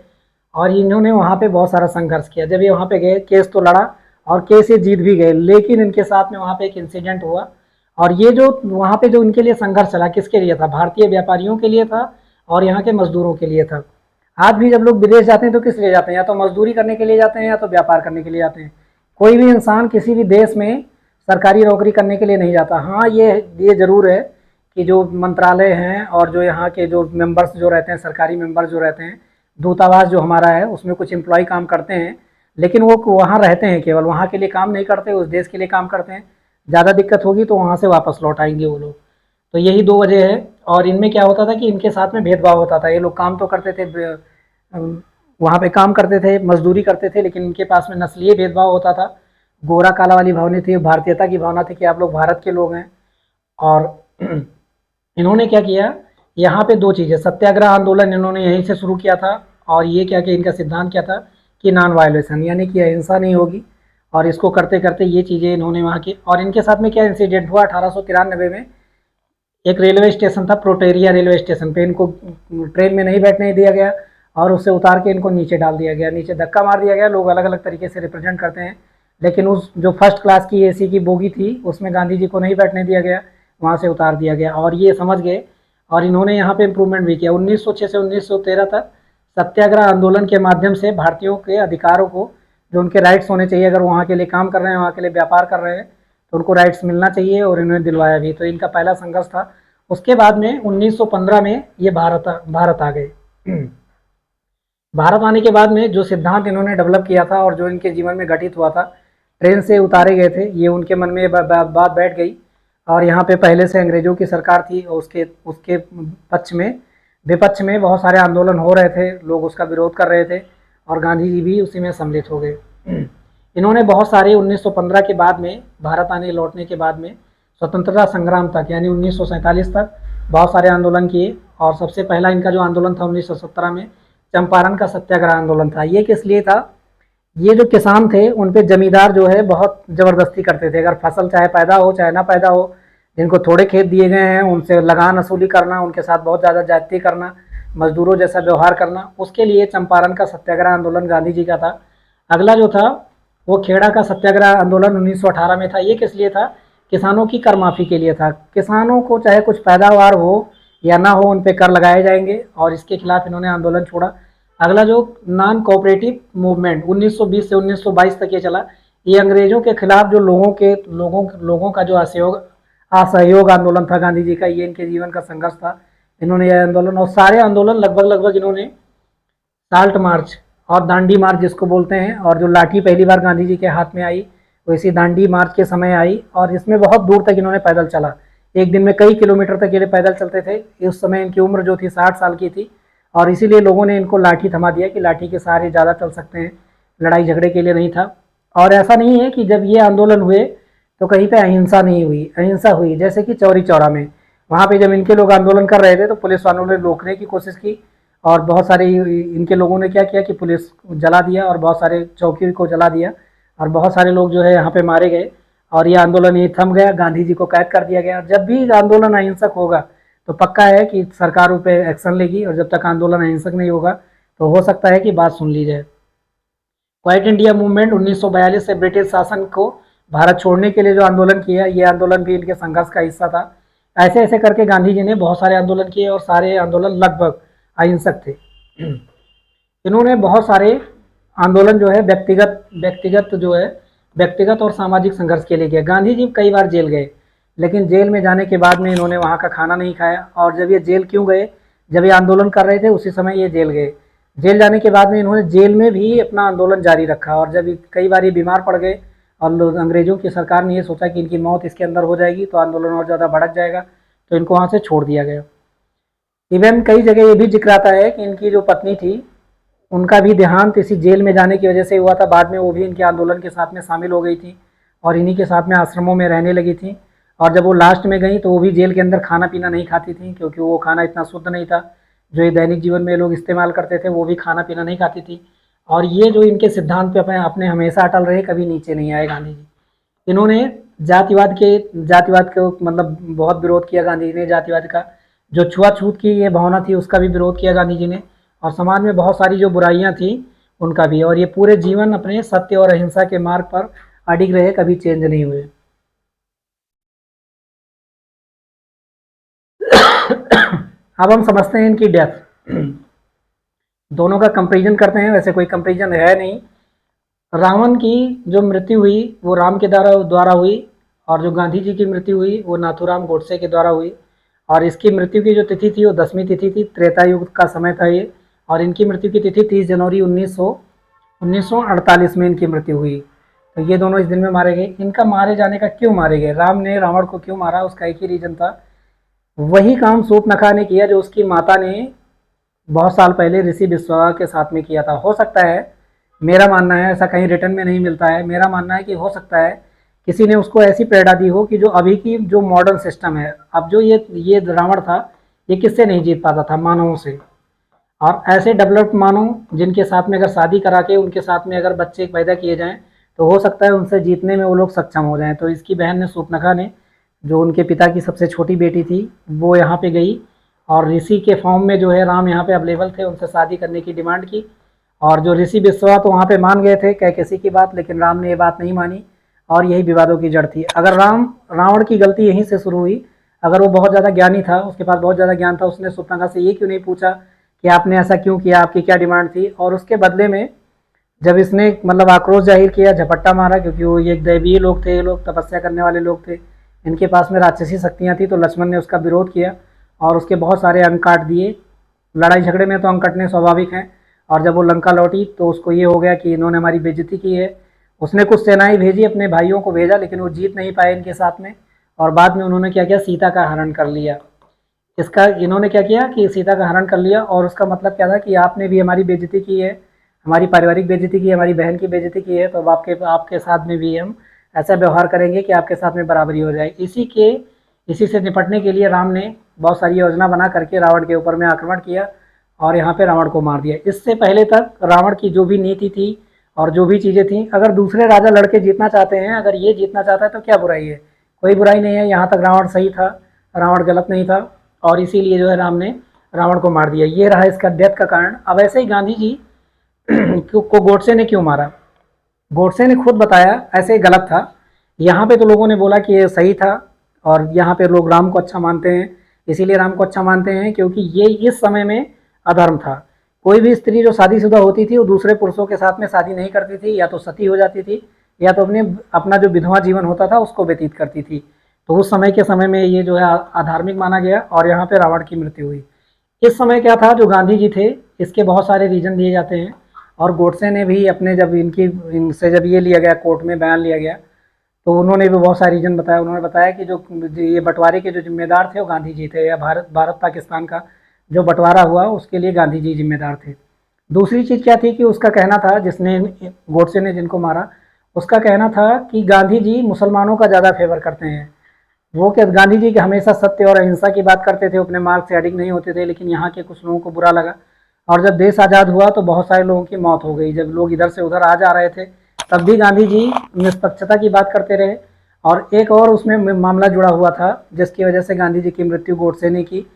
और इन्होंने वहाँ पे बहुत सारा संघर्ष किया। जब ये वहाँ पे गए, केस तो लड़ा और केस ये जीत भी गए, लेकिन इनके साथ में वहाँ पे एक इंसिडेंट हुआ। और ये जो वहाँ पे जो इनके लिए संघर्ष चला, किसके लिए था, भारतीय व्यापारियों के लिए था और यहाँ के मजदूरों के लिए था। आज भी जब लोग विदेश जाते हैं तो किस लिए जाते हैं, या तो मजदूरी करने के लिए जाते हैं या तो व्यापार करने के लिए जाते हैं। कोई भी इंसान किसी भी देश में सरकारी नौकरी करने के लिए नहीं जाता। हाँ, ये ज़रूर है कि जो मंत्रालय हैं और जो यहाँ के जो मेंबर्स जो रहते हैं, सरकारी मेंबर्स जो रहते हैं, दूतावास जो हमारा है, उसमें कुछ एम्प्लॉय काम करते हैं, लेकिन वो वहाँ रहते हैं, केवल वहाँ के लिए काम नहीं करते, उस देश के लिए काम करते हैं। ज़्यादा दिक्कत होगी तो वहाँ से वापस लौट आएंगे वो लोग। तो यही 2 वजह है। और इनमें क्या होता था कि इनके साथ में भेदभाव होता था। ये लोग काम तो करते थे, वहाँ पे काम करते थे, मजदूरी करते थे, लेकिन इनके पास में नस्लीय भेदभाव होता था। गोरा काला वाली भावना थी, भारतीयता की भावना थी कि आप लोग भारत के लोग हैं। और इन्होंने क्या किया, यहाँ पे 2 चीज़ें, सत्याग्रह आंदोलन इन्होंने यहीं से शुरू किया था। और ये क्या कि इनका सिद्धांत क्या था कि नॉन वायलेशन, यानी कि अहिंसा नहीं होगी। और इसको करते करते ये चीज़ें इन्होंने वहाँ की। और इनके साथ में क्या इंसिडेंट हुआ, 1893 में एक रेलवे स्टेशन था, प्रोटेरिया रेलवे स्टेशन पे इनको ट्रेन में नहीं बैठने दिया गया और उससे उतार के इनको नीचे डाल दिया गया, नीचे धक्का मार दिया गया। लोग अलग अलग तरीके से रिप्रेजेंट करते हैं, लेकिन उस जो फर्स्ट क्लास की एसी की बोगी थी उसमें गांधी जी को नहीं बैठने दिया गया, वहाँ से उतार दिया गया। और ये समझ गए और इन्होंने यहाँ पे इम्प्रूवमेंट भी किया। 1906 से 1913 तक सत्याग्रह आंदोलन के माध्यम से भारतीयों के अधिकारों को, जो उनके राइट्स होने चाहिए, अगर वहाँ के लिए काम कर रहे हैं, वहाँ के लिए व्यापार कर रहे हैं, तो उनको राइट्स मिलना चाहिए, और इन्होंने दिलवाया भी। तो इनका पहला संघर्ष था। उसके बाद में 1915 में ये भारत आ गए। भारत आने के बाद में जो सिद्धांत इन्होंने डेवलप किया था और जो इनके जीवन में घटित हुआ था, ट्रेन से उतारे गए थे, ये उनके मन में बात बैठ गई। और यहाँ पे पहले से अंग्रेजों की सरकार थी और उसके विपक्ष में बहुत सारे आंदोलन हो रहे थे, लोग उसका विरोध कर रहे थे और गांधी जी भी उसी में सम्मिलित हो गए। इन्होंने बहुत सारे 1915 के बाद में, भारत आने लौटने के बाद में, स्वतंत्रता संग्राम तक, यानी 1947 तक बहुत सारे आंदोलन किए और सबसे पहला इनका जो आंदोलन था 1917 में चंपारण का सत्याग्रह आंदोलन था। ये किस लिए था? ये जो किसान थे उन पे जमींदार जो है बहुत ज़बरदस्ती करते थे। अगर फसल चाहे पैदा हो चाहे ना पैदा हो, जिनको थोड़े खेत दिए गए हैं उनसे लगान वसूली करना, उनके साथ बहुत ज़्यादा ज्यादती करना, मजदूरों जैसा व्यवहार करना, उसके लिए चंपारण का सत्याग्रह आंदोलन गांधी जी का था। अगला जो था वो खेड़ा का सत्याग्रह आंदोलन 1918 में था। ये किस लिए था? किसानों की कर माफ़ी के लिए था। किसानों को चाहे कुछ पैदावार हो या ना हो, उन पे कर लगाए जाएंगे और इसके खिलाफ इन्होंने आंदोलन छोड़ा। अगला जो नॉन कोऑपरेटिव मूवमेंट 1920 से 1922 तक ये चला, ये अंग्रेजों के खिलाफ जो लोगों का जो असहयोग आंदोलन था गांधी जी का, ये इनके जीवन का संघर्ष था। इन्होंने यह आंदोलन और सारे आंदोलन लगभग इन्होंने साल्ट मार्च और दांडी मार्च जिसको बोलते हैं, और जो लाठी पहली बार गांधी जी के हाथ में आई वो इसी दांडी मार्च के समय आई, और इसमें बहुत दूर तक इन्होंने पैदल चला। एक दिन में कई किलोमीटर तक ये पैदल चलते थे। उस समय इनकी उम्र जो थी 60 साल की थी, और इसीलिए लोगों ने इनको लाठी थमा दिया कि लाठी के सहारे ज़्यादा चल सकते हैं, लड़ाई झगड़े के लिए नहीं था। और ऐसा नहीं है कि जब ये आंदोलन हुए तो कहीं पे अहिंसा नहीं हुई, अहिंसा हुई। जैसे कि चौरी चौरा में, वहाँ पे जब इनके लोग आंदोलन कर रहे थे तो पुलिस वालों ने रोकने की कोशिश की, और बहुत सारे इनके लोगों ने क्या किया कि पुलिस जला दिया और बहुत सारे चौकी को जला दिया, और बहुत सारे लोग जो है यहाँ पे मारे गए, और ये आंदोलन ये थम गया। गांधी जी को कैद कर दिया गया। जब भी आंदोलन अहिंसक होगा तो पक्का है कि सरकार उस पर एक्शन लेगी, और जब तक आंदोलन अहिंसक नहीं होगा तो हो सकता है कि बात सुन ली जाए। क्वाइट इंडिया मूवमेंट 1942 से ब्रिटिश शासन को भारत छोड़ने के लिए जो आंदोलन किया, ये आंदोलन भी इनके संघर्ष का हिस्सा था। ऐसे ऐसे करके गांधी जी ने बहुत सारे आंदोलन किए, और सारे आंदोलन लगभग अहिंसक थे। इन्होंने बहुत सारे आंदोलन जो है व्यक्तिगत और सामाजिक संघर्ष के लिए किया। गांधी जी कई बार जेल गए, लेकिन जेल में जाने के बाद में इन्होंने वहाँ का खाना नहीं खाया। और जब ये जेल क्यों गए? जब ये आंदोलन कर रहे थे उसी समय ये जेल गए। जेल जाने के बाद में इन्होंने जेल में भी अपना आंदोलन जारी रखा, और जब कई बार ये बीमार पड़ गए और लोग अंग्रेजों की सरकार ने ये सोचा कि इनकी मौत इसके अंदर हो जाएगी तो आंदोलन और ज़्यादा भड़क जाएगा, तो इनको वहाँ से छोड़ दिया गया। इवन कई जगह ये भी जिक्र आता है कि इनकी जो पत्नी थी उनका भी देहांत इसी जेल में जाने की वजह से हुआ था। बाद में वो भी इनके आंदोलन के साथ में शामिल हो गई थी, और इन्हीं के साथ में आश्रमों में रहने लगी थी। और जब वो लास्ट में गई तो वो भी जेल के अंदर खाना पीना नहीं खाती थी, क्योंकि वो खाना इतना शुद्ध नहीं था जो ये दैनिक जीवन में लोग इस्तेमाल करते थे। वो भी खाना पीना नहीं खाती थी। और ये जो इनके सिद्धांत पे अपने हमेशा अटल रहे, कभी नीचे नहीं आए गांधी जी। इन्होंने जातिवाद को मतलब बहुत विरोध किया गांधी जी ने, जातिवाद का। जो छुआछूत की ये भावना थी उसका भी विरोध किया गांधी जी ने, और समाज में बहुत सारी जो बुराइयां थी उनका भी। और ये पूरे जीवन अपने सत्य और अहिंसा के मार्ग पर अडिग रहे, कभी चेंज नहीं हुए। अब हम समझते हैं इनकी डेथ। दोनों का कंपैरिजन करते हैं। वैसे कोई कंपैरिजन है नहीं। रावण की जो मृत्यु हुई वो राम के द्वारा हुई, और जो गांधी जी की मृत्यु हुई वो नाथूराम गोडसे के द्वारा हुई। और इसकी मृत्यु की जो तिथि थी वो 10वीं तिथि थी, त्रेता युग का समय था ये। और इनकी मृत्यु की तिथि 30 जनवरी 1948 में इनकी मृत्यु हुई। तो ये दोनों इस दिन में मारे गए। इनका मारे जाने का क्यों मारे गए, राम ने रावण को क्यों मारा, उसका एक ही रीजन था। वही काम शूर्पणखा ने किया जो उसकी माता ने बहुत साल पहले ऋषि विश्वा के साथ में किया था। हो सकता है, मेरा मानना है, ऐसा कहीं रिटर्न में नहीं मिलता है, मेरा मानना है कि हो सकता है किसी ने उसको ऐसी प्रेरणा दी हो कि जो अभी की जो मॉडर्न सिस्टम है, अब जो ये रावण था ये किससे नहीं जीत पाता था, मानवों से। और ऐसे डेवलप्ड मानव जिनके साथ में अगर शादी करा के उनके साथ में अगर बच्चे पैदा किए जाएं तो हो सकता है उनसे जीतने में वो लोग सक्षम हो जाएं। तो इसकी बहन ने, शूर्पणखा ने, जो उनके पिता की सबसे छोटी बेटी थी, वो यहाँ पे गई और ऋषि के फॉर्म में जो है राम यहाँ पे अवेलेबल थे, उनसे शादी करने की डिमांड की। और जो ऋषि विश्वा तो वहाँ पे मान गए थे कैकेसी की बात, लेकिन राम ने ये बात नहीं मानी, और यही विवादों की जड़ थी। अगर रावण की गलती यहीं से शुरू हुई। अगर वो बहुत ज़्यादा ज्ञानी था, उसके पास बहुत ज़्यादा ज्ञान था, उसने शूर्पणखा से ये क्यों नहीं पूछा कि आपने ऐसा क्यों किया, आपकी क्या डिमांड थी। और उसके बदले में जब इसने मतलब आक्रोश जाहिर किया, झपट्टा मारा, क्योंकि वो ये दैवीय लोग थे, ये लोग तपस्या करने वाले लोग थे, इनके पास में राक्षसी शक्तियाँ थी, तो लक्ष्मण ने उसका विरोध किया और उसके बहुत सारे अंग काट दिए। लड़ाई झगड़े में तो अंग कटने स्वाभाविक हैं। और जब वो लंका लौटी तो उसको ये हो गया कि इन्होंने हमारी बेइज्जती की है। उसने कुछ सेनाएं भेजी, अपने भाइयों को भेजा, लेकिन वो जीत नहीं पाए इनके साथ में। और बाद में उन्होंने क्या किया, सीता का हरण कर लिया। इसका इन्होंने क्या किया कि सीता का हरण कर लिया, और उसका मतलब क्या था कि आपने भी हमारी बेइज्जती की है, हमारी पारिवारिक बेइज्जती की है, हमारी बहन की बेइज्जती की है, तो अब आपके साथ में भी हम ऐसा व्यवहार करेंगे कि आपके साथ में बराबरी हो जाए। इसी से निपटने के लिए राम ने बहुत सारी योजना बना करके रावण के ऊपर में आक्रमण किया और यहाँ पे रावण को मार दिया। इससे पहले तक रावण की जो भी नीति थी और जो भी चीज़ें थी, अगर दूसरे राजा लड़के जीतना चाहते हैं, अगर ये जीतना चाहता है तो क्या बुराई है, कोई बुराई नहीं है। यहाँ तक रावण सही था, रावण गलत नहीं था, और इसीलिए जो है राम ने रावण को मार दिया। ये रहा इसका डेथ का कारण। अब ऐसे ही गांधी जी को गोडसे ने क्यों मारा? गोडसे ने खुद बताया ऐसे गलत था। यहाँ पे तो लोगों ने बोला कि ये सही था, और यहाँ पे लोग राम को अच्छा मानते हैं, इसीलिए राम को अच्छा मानते हैं क्योंकि ये इस समय में अधर्म था। कोई भी स्त्री जो शादीशुदा होती थी वो दूसरे पुरुषों के साथ में शादी नहीं करती थी, या तो सती हो जाती थी या तो अपना जो विधवा जीवन होता था उसको व्यतीत करती थी। तो उस समय में ये जो है अधार्मिक माना गया और यहाँ पे रावण की मृत्यु हुई। इस समय क्या था, जो गांधी जी थे, इसके बहुत सारे रीजन दिए जाते हैं, और गोडसे ने भी अपने जब इनसे जब ये लिया गया, कोर्ट में बयान लिया गया, तो उन्होंने भी बहुत सारे रीजन बताया। उन्होंने बताया कि जो ये बंटवारे के जो जिम्मेदार थे वो गांधी जी थे, या भारत पाकिस्तान का जो बंटवारा हुआ उसके लिए गांधी जी जिम्मेदार थे। दूसरी चीज़ क्या थी कि उसका कहना था, जिसने गोडसे ने जिनको मारा, उसका कहना था कि गांधी जी मुसलमानों का ज़्यादा फेवर करते हैं। वो क्या, गांधी जी के हमेशा सत्य और अहिंसा की बात करते थे, अपने मार्ग से अडिग नहीं होते थे, लेकिन यहाँ के कुछ लोगों को बुरा लगा, और जब देश आज़ाद हुआ तो बहुत सारे लोगों की मौत हो गई। जब लोग इधर से उधर आ जा रहे थे तब भी गांधी जी निष्पक्षता की बात करते रहे। और एक और उसमें मामला जुड़ा हुआ था जिसकी वजह से गांधी जी की मृत्यु गोडसे ने की।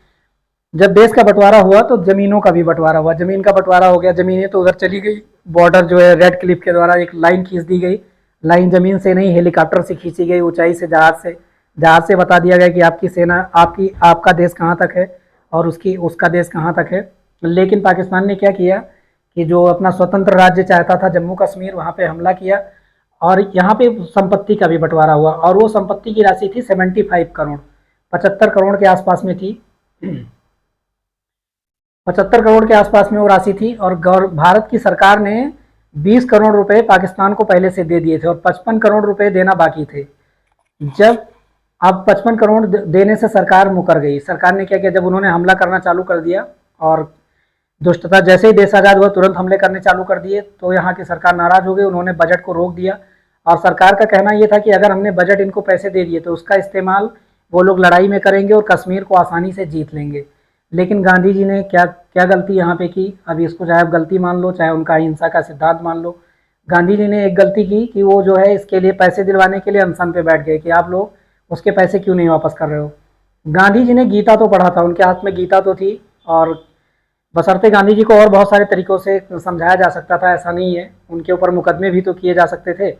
जब देश का बंटवारा हुआ तो जमीनों का भी बंटवारा हुआ, जमीन का बंटवारा हो गया, जमीनें तो उधर चली गई, बॉर्डर जो है रेड क्लिफ के द्वारा एक लाइन खींच दी गई। लाइन जमीन से नहीं, हेलीकॉप्टर से खींची गई, ऊंचाई से, जहाज से बता दिया गया कि आपकी सेना, आपका देश कहाँ तक है और उसका देश कहाँ तक है। लेकिन पाकिस्तान ने क्या किया कि जो अपना स्वतंत्र राज्य चाहता था जम्मू कश्मीर, वहाँ पे हमला किया, और यहाँ पे संपत्ति का भी बंटवारा हुआ, और वो संपत्ति की राशि थी 75 करोड़, 75 करोड़ के आसपास में थी। 75 करोड़ के आसपास में वो राशि थी, और भारत की सरकार ने 20 करोड़ रुपए पाकिस्तान को पहले से दे दिए थे, और 55 करोड़ रुपए देना बाकी थे। जब अब 55 करोड़ देने से सरकार मुकर गई। सरकार ने क्या किया, जब उन्होंने हमला करना चालू कर दिया और दुष्टता, जैसे ही देश आज़ाद हुआ तुरंत हमले करने चालू कर दिए, तो यहाँ की सरकार नाराज हो गई, उन्होंने बजट को रोक दिया। और सरकार का कहना यह था कि अगर हमने बजट इनको पैसे दे दिए तो उसका इस्तेमाल वो लोग लड़ाई में करेंगे और कश्मीर को आसानी से जीत लेंगे। लेकिन गांधी जी ने क्या क्या गलती यहाँ पे की, अभी इसको चाहे आप गलती मान लो, चाहे उनका अहिंसा का सिद्धांत मान लो, गांधी जी ने एक गलती की कि वो जो है इसके लिए पैसे दिलवाने के लिए अनशन पे बैठ गए कि आप लोग उसके पैसे क्यों नहीं वापस कर रहे हो। गांधी जी ने गीता तो पढ़ा था, उनके हाथ में गीता तो थी, और बशर्ते गांधी जी को और बहुत सारे तरीक़ों से समझाया जा सकता था, ऐसा नहीं है। उनके ऊपर मुकदमे भी तो किए जा सकते थे,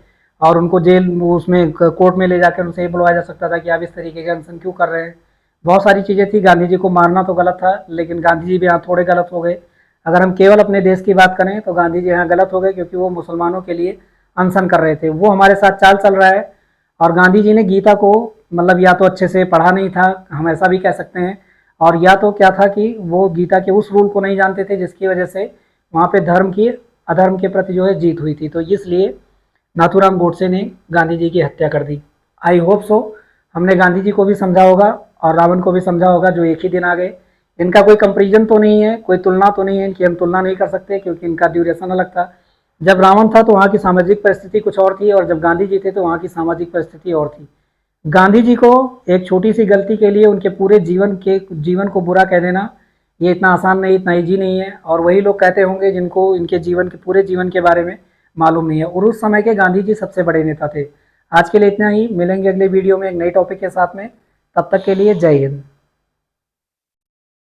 और उनको जेल उसमें कोर्ट में ले जाकर उनसे ये बुलवाया जा सकता था कि आप इस तरीके का अनशन क्यों कर रहे हैं। बहुत सारी चीज़ें थी। गांधी जी को मारना तो गलत था, लेकिन गांधी जी भी यहाँ थोड़े गलत हो गए। अगर हम केवल अपने देश की बात करें तो गांधी जी यहाँ गलत हो गए, क्योंकि वो मुसलमानों के लिए अनशन कर रहे थे। वो हमारे साथ चाल चल रहा है, और गांधी जी ने गीता को मतलब या तो अच्छे से पढ़ा नहीं था, हम ऐसा भी कह सकते हैं, और या तो क्या था कि वो गीता के उस रूल को नहीं जानते थे जिसकी वजह से वहाँ पे धर्म की अधर्म के प्रति जो है जीत हुई थी। तो इसलिए नाथूराम गोडसे ने गांधी जी की हत्या कर दी। आई होप सो हमने गांधी जी को भी समझा होगा और रावण को भी समझा होगा, जो एक ही दिन आ गए। इनका कोई कंपेरिजन तो नहीं है, कोई तुलना तो नहीं है, इनकी हम तुलना नहीं कर सकते क्योंकि इनका ड्यूरेशन अलग था। जब रावण था तो वहाँ की सामाजिक परिस्थिति कुछ और थी, और जब गांधी जी थे तो वहाँ की सामाजिक परिस्थिति और थी। गांधी जी को एक छोटी सी गलती के लिए उनके पूरे जीवन को बुरा कह देना, ये इतना आसान नहीं, इतना ईजी नहीं है। और वही लोग कहते होंगे जिनको इनके पूरे जीवन के बारे में मालूम नहीं है। और उस समय के गांधी जी सबसे बड़े नेता थे। आज के लिए इतना ही, मिलेंगे अगले वीडियो में एक नए टॉपिक के साथ में। तब तक के लिए जय हिंद।